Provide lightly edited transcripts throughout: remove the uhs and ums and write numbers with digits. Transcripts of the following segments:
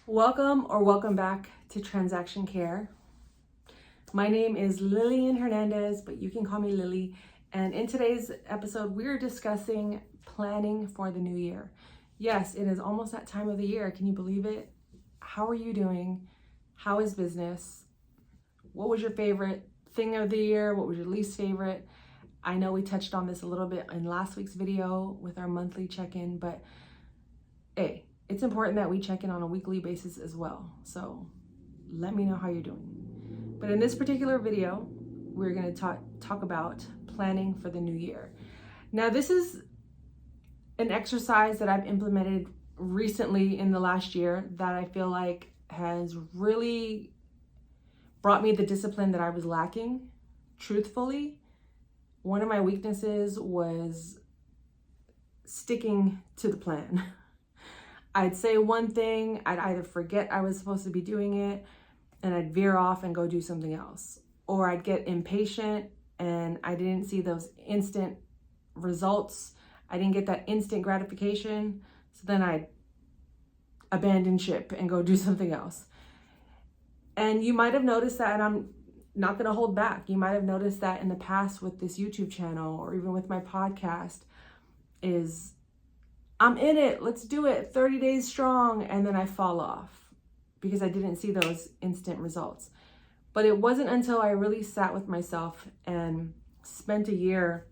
Welcome back to Transaction Care. My name is Lillian Hernandez, but you can call me Lily. And in today's episode, we're discussing planning for the new year. Yes, it is almost that time of the year. Can you believe it? How are you doing? How is business? What was your favorite thing of the year? What was your least favorite? I know we touched on this a little bit in last week's video with our monthly check-in, but hey, it's important that we check in on a weekly basis as well. So let me know how you're doing. But in this particular video, we're going to talk about planning for the new year. Now, this is an exercise that I've implemented recently in the last year that I feel like has really brought me the discipline that I was lacking. Truthfully, one of my weaknesses was sticking to the plan. I'd say one thing, I'd either forget I was supposed to be doing it, and I'd veer off and go do something else. Or I'd get impatient and I didn't see those instant results. I didn't get that instant gratification. So then I'd abandon ship and go do something else. And you might have noticed that, and I'm not going to hold back. You might have noticed that in the past with this YouTube channel or even with my podcast is I'm in it, let's do it, 30 days strong, and then I fall off because I didn't see those instant results. But it wasn't until I really sat with myself and spent a year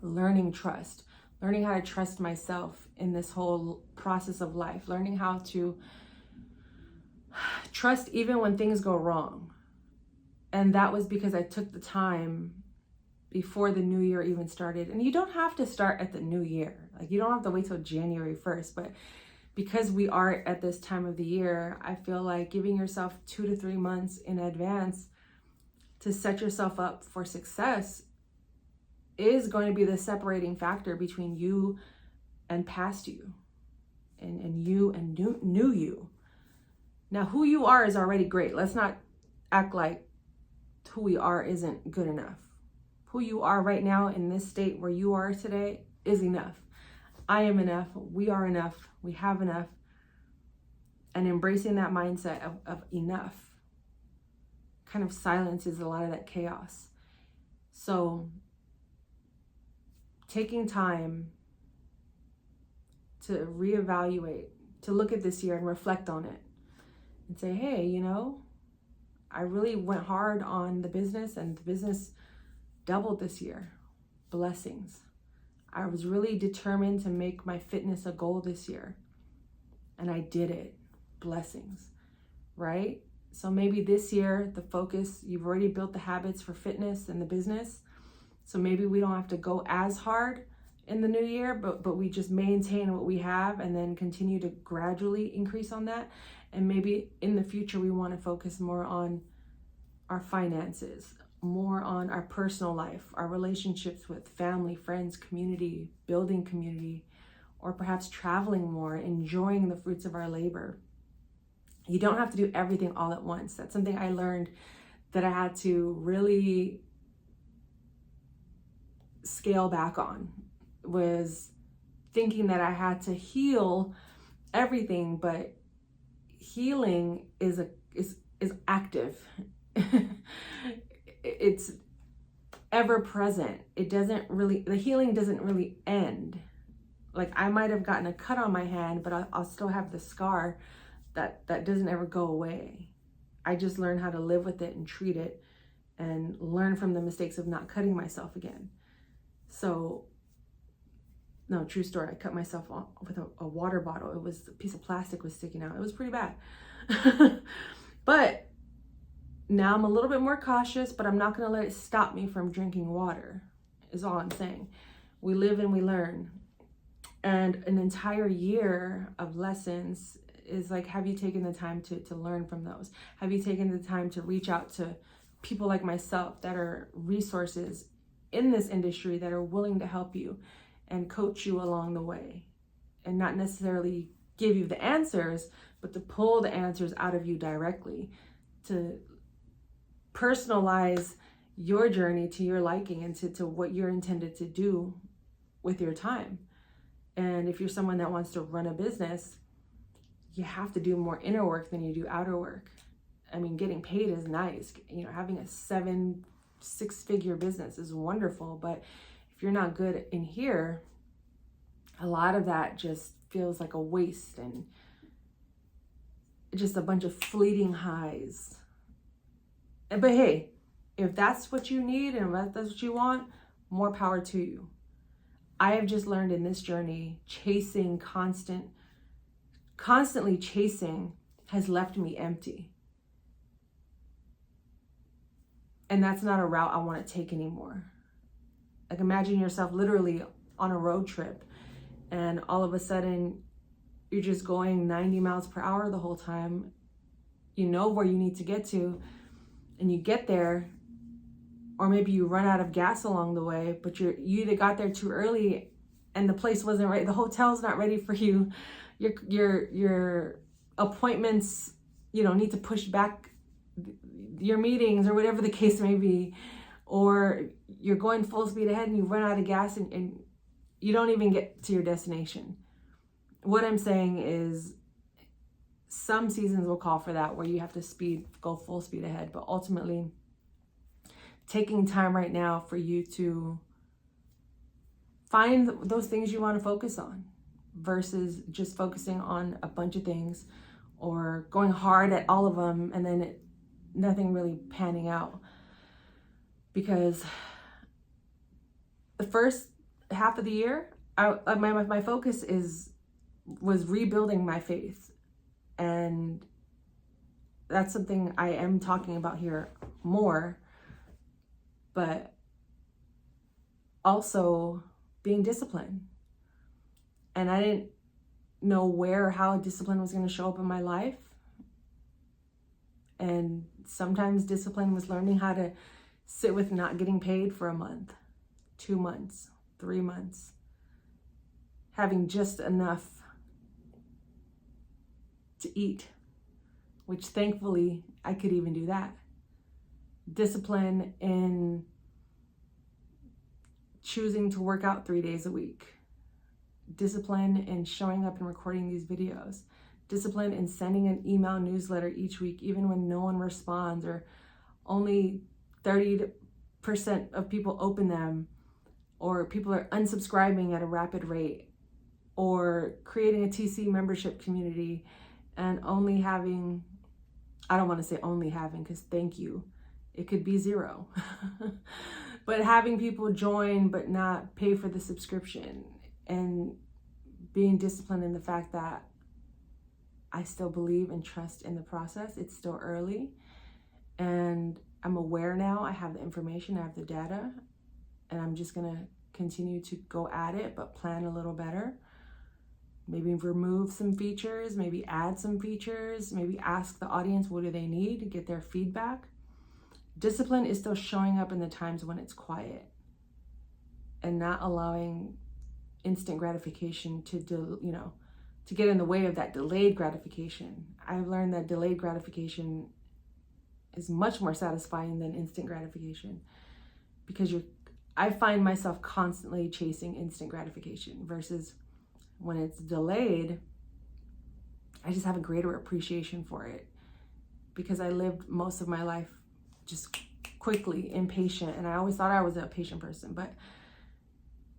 learning trust, learning how to trust myself in this whole process of life, learning how to trust even when things go wrong. And that was because I took the time before the new year even started. And you don't have to start at the new year. Like, you don't have to wait till January 1st, but because we are at this time of the year, I feel like giving yourself 2 to 3 months in advance to set yourself up for success is going to be the separating factor between you and past you and you and new you. Now, who you are is already great. Let's not act like who we are isn't good enough. Who you are right now in this state where you are today is enough. I am enough. We are enough. We have enough. And embracing that mindset of enough kind of silences a lot of that chaos. So taking time to reevaluate, to look at this year and reflect on it and say, hey, I really went hard on the business and the business doubled this year. Blessings. I was really determined to make my fitness a goal this year, and I did it. Blessings, right? So maybe this year, the focus, you've already built the habits for fitness and the business. So maybe we don't have to go as hard in the new year, but we just maintain what we have and then continue to gradually increase on that. And maybe in the future, we want to focus more on our finances, more on our personal life, our relationships with family, friends, community, building community, or perhaps traveling more, enjoying the fruits of our labor. You don't have to do everything all at once. That's something I learned that I had to really scale back on, was thinking that I had to heal everything, but healing is active. It's ever present. The healing doesn't really end. Like, I might have gotten a cut on my hand, but I'll still have the scar that doesn't ever go away. I just learn how to live with it and treat it and learn from the mistakes of not cutting myself again. So, no, true story. I cut myself off with a water bottle. It was a piece of plastic was sticking out. It was pretty bad. But now I'm a little bit more cautious, but I'm not going to let it stop me from drinking water, is all I'm saying. We live and we learn. And an entire year of lessons is like, have you taken the time to learn from those? Have you taken the time to reach out to people like myself that are resources in this industry that are willing to help you and coach you along the way, and not necessarily give you the answers, but to pull the answers out of you directly, to personalize your journey to your liking and to what you're intended to do with your time. And if you're someone that wants to run a business, you have to do more inner work than you do outer work. I mean, getting paid is nice. You know, having a 6-figure business is wonderful, but if you're not good in here, a lot of that just feels like a waste and just a bunch of fleeting highs. But hey, if that's what you need and if that's what you want, more power to you. I have just learned in this journey, constantly chasing has left me empty. And that's not a route I want to take anymore. Like, imagine yourself literally on a road trip and all of a sudden you're just going 90 miles per hour the whole time. You know where you need to get to, and you get there, or maybe you run out of gas along the way, but you either got there too early and the place wasn't right, the hotel's not ready for you, your appointments, need to push back your meetings or whatever the case may be, or you're going full speed ahead and you run out of gas and you don't even get to your destination. What I'm saying is some seasons will call for that, where you have to go full speed ahead, but ultimately taking time right now for you to find those things you want to focus on versus just focusing on a bunch of things or going hard at all of them and then nothing really panning out. Because the first half of the year, my focus was rebuilding my faith, and that's something I am talking about here more, but also being disciplined. And I didn't know where or how discipline was going to show up in my life. And sometimes discipline was learning how to sit with not getting paid for a month, 2 months, 3 months, having just enough to eat, which thankfully I could even do that. Discipline in choosing to work out 3 days a week. Discipline in showing up and recording these videos. Discipline in sending an email newsletter each week, even when no one responds or only 30% of people open them, or people are unsubscribing at a rapid rate, or creating a TC membership community and only having, I don't want to say only having, because thank you, it could be 0, but having people join but not pay for the subscription, and being disciplined in the fact that I still believe and trust in the process. It's still early, and I'm aware now. I have the information, I have the data, and I'm just gonna continue to go at it, but plan a little better. Maybe remove some features, maybe add some features, maybe ask the audience what do they need to get their feedback. Discipline is still showing up in the times when it's quiet and not allowing instant gratification to get in the way of that delayed gratification. I've learned that delayed gratification is much more satisfying than instant gratification, because I find myself constantly chasing instant gratification versus when it's delayed, I just have a greater appreciation for it, because I lived most of my life just quickly, impatient, and I always thought I was a patient person. But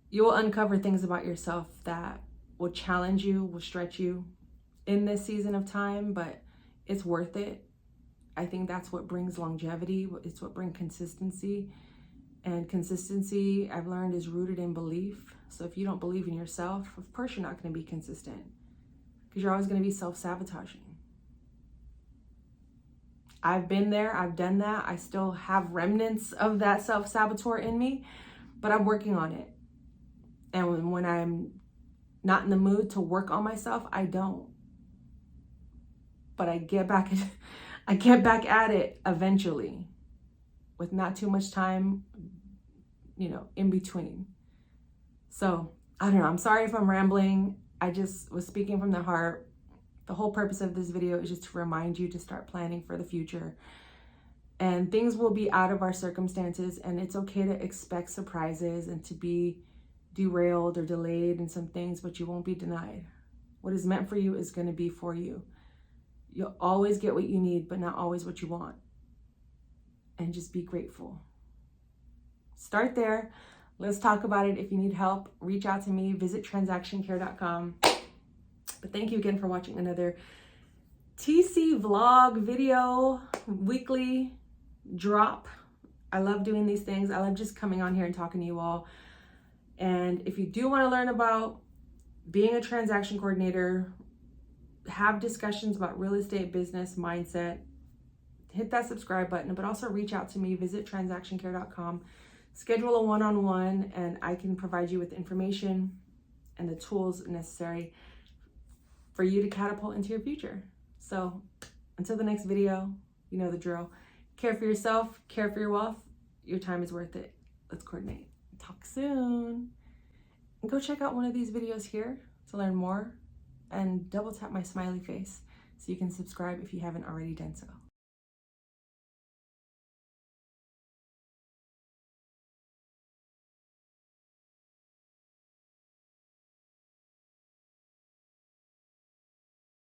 you will uncover things about yourself that will challenge you, will stretch you in this season of time, but it's worth it. I think that's what brings longevity. It's what brings consistency. And consistency, I've learned, is rooted in belief. So if you don't believe in yourself, of course you're not going to be consistent, because you're always going to be self-sabotaging. I've been there, I've done that. I still have remnants of that self-saboteur in me, but I'm working on it. And when I'm not in the mood to work on myself, I don't. But I get back at it eventually, with not too much time, in between. So, I don't know. I'm sorry if I'm rambling. I just was speaking from the heart. The whole purpose of this video is just to remind you to start planning for the future. And things will be out of our circumstances, and it's okay to expect surprises and to be derailed or delayed in some things, but you won't be denied. What is meant for you is going to be for you. You'll always get what you need, but not always what you want. And just be grateful. Start there. Let's talk about it. If you need help, reach out to me. Visit transactioncare.com. But thank you again for watching another TC vlog video, weekly drop. I love doing these things. I love just coming on here and talking to you all. And if you do want to learn about being a transaction coordinator, have discussions about real estate, business, mindset, hit that subscribe button, but also reach out to me. Visit transactioncare.com. Schedule a one-on-one, and I can provide you with information and the tools necessary for you to catapult into your future. So until the next video, you know the drill. Care for yourself, care for your wealth. Your time is worth it. Let's coordinate. Talk soon. And go check out one of these videos here to learn more, and double tap my smiley face so you can subscribe if you haven't already done so.